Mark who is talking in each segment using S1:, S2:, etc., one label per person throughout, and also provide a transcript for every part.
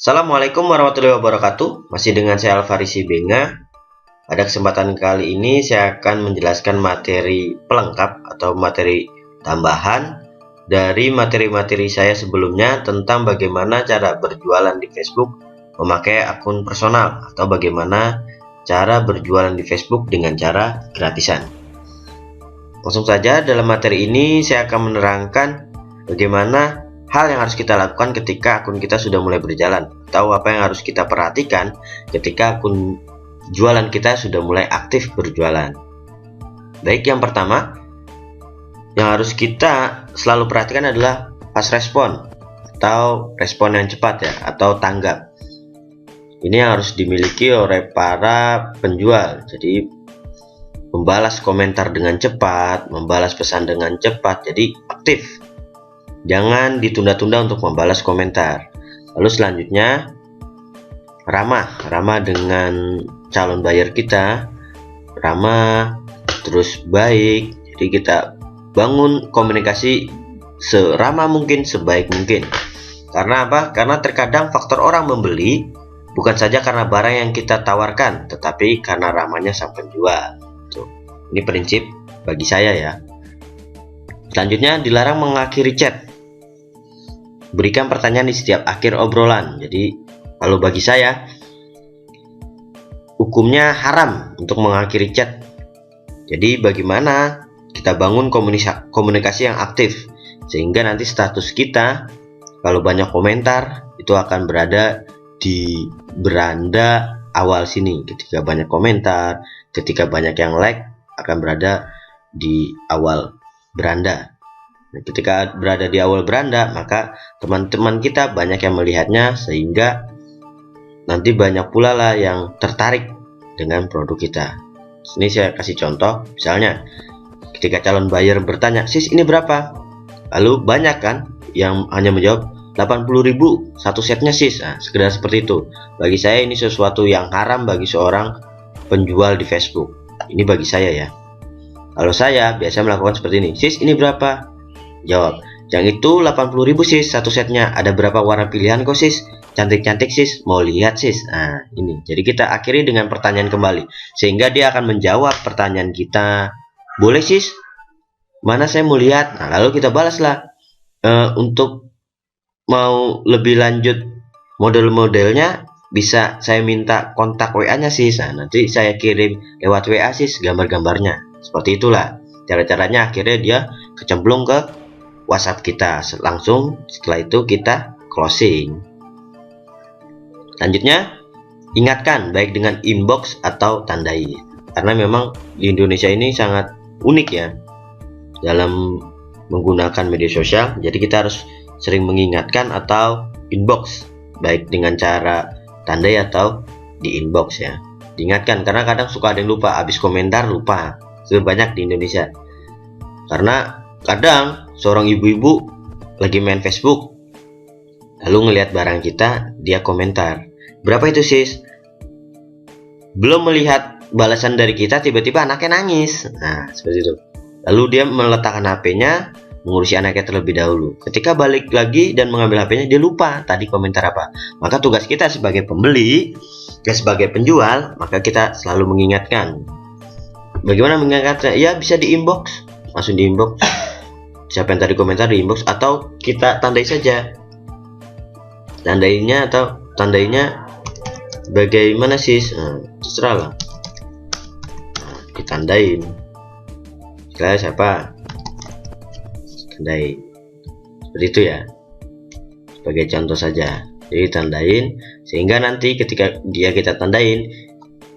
S1: Assalamualaikum warahmatullahi wabarakatuh. Masih dengan saya Alfarisi Benga. Pada kesempatan kali ini saya akan menjelaskan materi pelengkap atau materi tambahan dari materi-materi saya sebelumnya tentang bagaimana cara berjualan di Facebook memakai akun personal atau bagaimana cara berjualan di Facebook dengan cara gratisan. Langsung saja, dalam materi ini saya akan menerangkan bagaimana hal yang harus kita lakukan ketika akun kita sudah mulai berjalan, atau apa yang harus kita perhatikan ketika akun jualan kita sudah mulai aktif berjualan. Baik, yang pertama yang harus kita selalu perhatikan adalah fast respon atau respon yang cepat ya, atau tanggap. Ini yang harus dimiliki oleh para penjual. Jadi membalas komentar dengan cepat, membalas pesan dengan cepat, jadi aktif. Jangan ditunda-tunda untuk membalas komentar. Lalu selanjutnya ramah dengan calon buyer kita, ramah terus baik. Jadi kita bangun komunikasi seramah mungkin, sebaik mungkin. Karena apa? Karena terkadang faktor orang membeli bukan saja karena barang yang kita tawarkan, tetapi karena ramahnya sang penjual. Tuh, ini prinsip bagi saya ya. Selanjutnya, dilarang mengakhiri chat. Berikan pertanyaan di setiap akhir obrolan. Jadi kalau bagi saya hukumnya haram untuk mengakhiri chat. Jadi bagaimana kita bangun komunikasi yang aktif sehingga nanti status kita kalau banyak komentar itu akan berada di beranda awal sini. Ketika banyak komentar, ketika banyak yang like akan berada di awal beranda. Ketika berada di awal beranda, maka teman-teman kita banyak yang melihatnya sehingga nanti banyak pula lah yang tertarik dengan produk kita. Ini saya kasih contoh, misalnya ketika calon buyer bertanya, "Sis, ini berapa?" Lalu banyak kan yang hanya menjawab 80.000 satu setnya sis. Nah, sekedar seperti itu. Bagi saya ini sesuatu yang haram bagi seorang penjual di Facebook. Ini bagi saya ya. Kalau saya biasa melakukan seperti ini, "Sis, ini berapa?" Jawab, "Yang itu 80.000 sis satu setnya. Ada berapa warna pilihan kok sis? Cantik-cantik sis, mau lihat sis." Nah ini, jadi kita akhiri dengan pertanyaan kembali sehingga dia akan menjawab pertanyaan kita, "Boleh sis? Mana saya mau lihat?" Nah lalu kita balaslah, "Untuk mau lebih lanjut model-modelnya bisa saya minta kontak WA nya sis." Nah nanti saya kirim lewat WA sis gambar-gambarnya. Seperti itulah cara-caranya, akhirnya dia kecemplung ke WhatsApp kita. Langsung setelah itu kita closing. Selanjutnya, ingatkan baik dengan inbox atau tandai. Karena memang di Indonesia ini sangat unik ya dalam menggunakan media sosial. Jadi kita harus sering mengingatkan atau inbox, baik dengan cara tandai atau di inbox ya. Diingatkan karena kadang suka ada yang lupa, habis komentar lupa. Itu banyak di Indonesia. Karena kadang seorang ibu-ibu lagi main Facebook, lalu ngelihat barang kita, dia komentar, "Berapa itu sis?" Belum melihat balasan dari kita, tiba-tiba anaknya nangis. Nah seperti itu. Lalu dia meletakkan HP-nya, mengurusi anaknya terlebih dahulu. Ketika balik lagi dan mengambil HP-nya, dia lupa tadi komentar apa. Maka tugas kita sebagai pembeli dan sebagai penjual, maka kita selalu mengingatkan. Bagaimana mengingatkan? Ya bisa di inbox, langsung di inbox. Siapa yang tadi komentar di inbox, atau kita tandai saja. Tandainya bagaimana sis? Terserah lah. Ditandain. Misalnya siapa? Tandai. Seperti itu ya. Sebagai contoh saja. Jadi tandain sehingga nanti ketika kita tandain,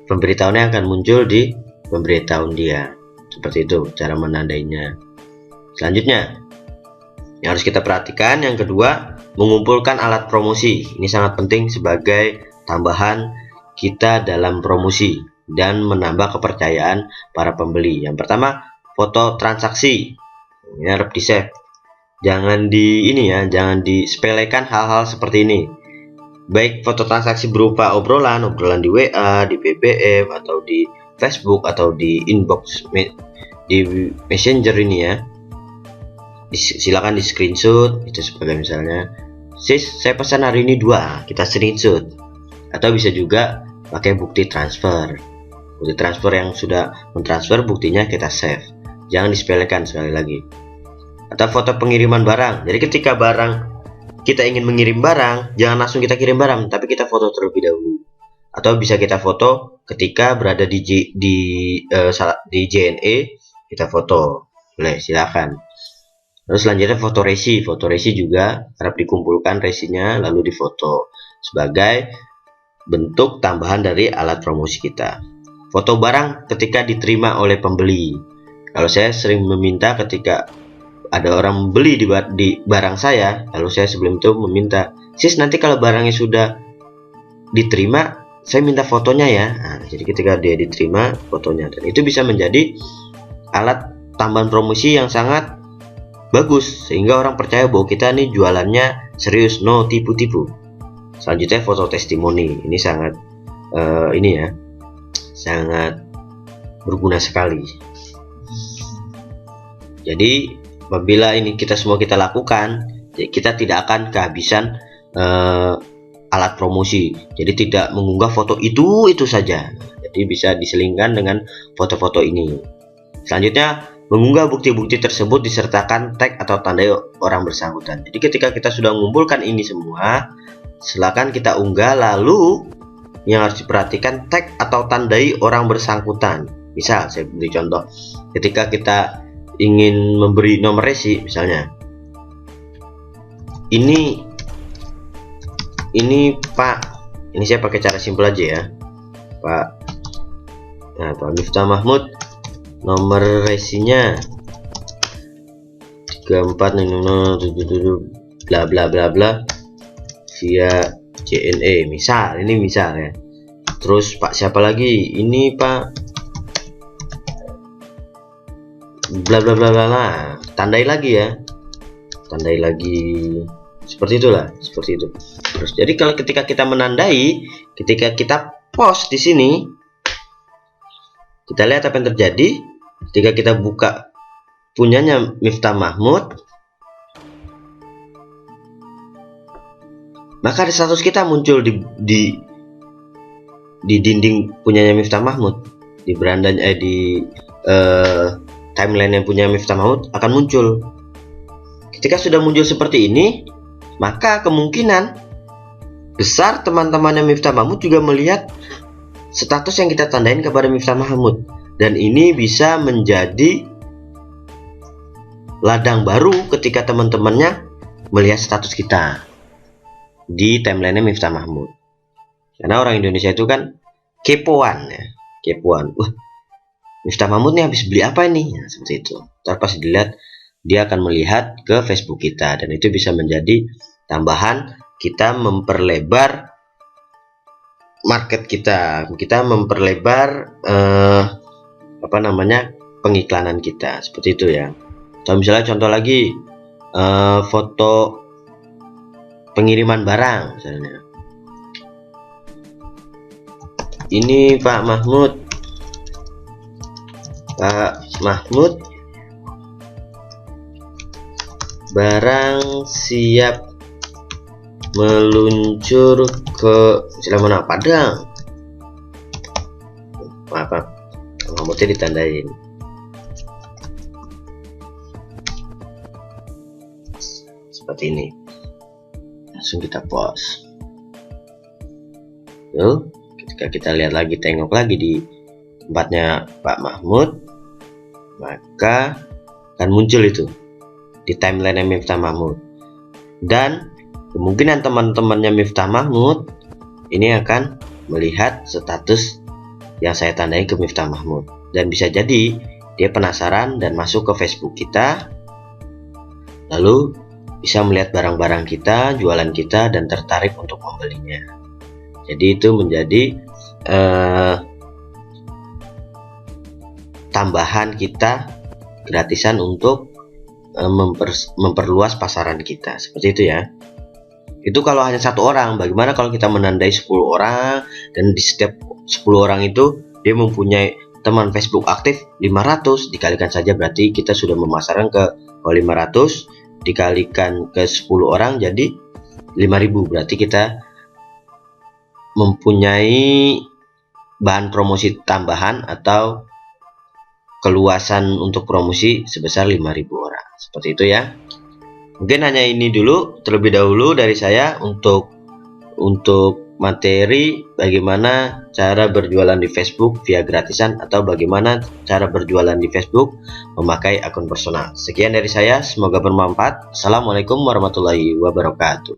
S1: pemberitahuannya akan muncul di pemberitahuan dia. Seperti itu cara menandainya. Selanjutnya yang harus kita perhatikan, yang kedua, mengumpulkan alat promosi. Ini sangat penting sebagai tambahan kita dalam promosi dan menambah kepercayaan para pembeli. Yang pertama, foto transaksi. Ini harus di save. Jangan jangan disepelekan hal-hal seperti ini. Baik foto transaksi berupa obrolan di WA, di BBM, atau di Facebook, atau di inbox di Messenger ini ya. Silakan di screenshot itu sebagai misalnya sis saya pesan hari ini 2, kita screenshot. Atau bisa juga pakai bukti transfer yang sudah mentransfer, buktinya kita save, jangan disepelekan sekali lagi. Atau foto pengiriman barang, jadi ketika kita ingin mengirim barang, jangan langsung kita kirim barang, tapi kita foto terlebih dahulu. Atau bisa kita foto ketika berada di JNE, kita foto, boleh, silakan. Terus selanjutnya foto resi juga harap dikumpulkan resinya lalu difoto sebagai bentuk tambahan dari alat promosi kita. Foto barang ketika diterima oleh pembeli. Kalau saya sering meminta ketika ada orang beli di barang saya, lalu saya sebelum itu meminta, sis nanti kalau barangnya sudah diterima, saya minta fotonya ya. Nah, jadi ketika dia diterima, fotonya, dan itu bisa menjadi alat tambahan promosi yang sangat bagus sehingga orang percaya bahwa kita nih jualannya serius, no tipu-tipu. Selanjutnya foto testimoni, ini sangat sangat berguna sekali. Jadi apabila ini semua kita lakukan, kita tidak akan kehabisan alat promosi. Jadi tidak mengunggah foto itu saja. Jadi bisa diselingkan dengan foto-foto ini. Selanjutnya mengunggah bukti-bukti tersebut disertakan tag atau tandai orang bersangkutan. Jadi ketika kita sudah mengumpulkan ini semua, silakan kita unggah, lalu yang harus diperhatikan tag atau tandai orang bersangkutan. Misal saya beri contoh, ketika kita ingin memberi nomor resi misalnya, ini Pak, ini saya pakai cara simpel aja ya, Pak. Nah, Pak Miftah Mahmud, nomor resinya 34 bla bla bla bla via JNE, misal, ini misal ya. Terus Pak siapa lagi, ini Pak bla bla bla bla, tandai lagi ya, tandai lagi, seperti itulah, seperti itu. Terus jadi kalau ketika kita menandai, ketika kita post di sini, kita lihat apa yang terjadi. Ketika kita buka punyanya Miftah Mahmud, maka ada status kita muncul di dinding punyanya Miftah Mahmud, di berandanya di timeline yang punya Miftah Mahmud akan muncul. Ketika sudah muncul seperti ini, maka kemungkinan besar teman-temannya Miftah Mahmud juga melihat status yang kita tandain kepada Miftah Mahmud, dan ini bisa menjadi ladang baru ketika teman-temannya melihat status kita di timeline Miftah Mahmud. Karena orang Indonesia itu kan kepoan ya, kepoan. Wah, Miftah Mahmud nih habis beli apa ini? Nah, seperti itu. Ntar pas dilihat, dia akan melihat ke Facebook kita, dan itu bisa menjadi tambahan kita memperlebar market kita memperlebar pengiklanan kita, seperti itu ya. Atau misalnya contoh lagi, foto pengiriman barang misalnya. Ini Pak Mahmud, barang siap meluncur ke mana, Padang. Maaf, Mahmudnya ditandain seperti ini, langsung kita post. Tuh, ketika kita lihat lagi, tengok lagi di tempatnya Pak Mahmud, maka akan muncul itu di timeline Miftah Mahmud, dan kemungkinan teman-temannya Miftah Mahmud ini akan melihat status yang saya tandai ke Miftah Mahmud, dan bisa jadi dia penasaran dan masuk ke Facebook kita, lalu bisa melihat barang-barang kita, jualan kita, dan tertarik untuk membelinya. Jadi itu menjadi tambahan kita, gratisan untuk memperluas pasaran kita, seperti itu ya. Itu kalau hanya satu orang. Bagaimana kalau kita menandai 10 orang, dan di setiap 10 orang itu dia mempunyai teman Facebook aktif 500, dikalikan saja, berarti kita sudah memasarkan ke 500 dikalikan ke 10 orang, jadi 5.000, berarti kita mempunyai bahan promosi tambahan atau keluasan untuk promosi sebesar 5.000 orang. Seperti itu ya. Mungkin hanya ini dulu terlebih dahulu dari saya untuk materi bagaimana cara berjualan di Facebook via gratisan atau bagaimana cara berjualan di Facebook memakai akun personal. Sekian dari saya, semoga bermanfaat. Assalamualaikum warahmatullahi wabarakatuh.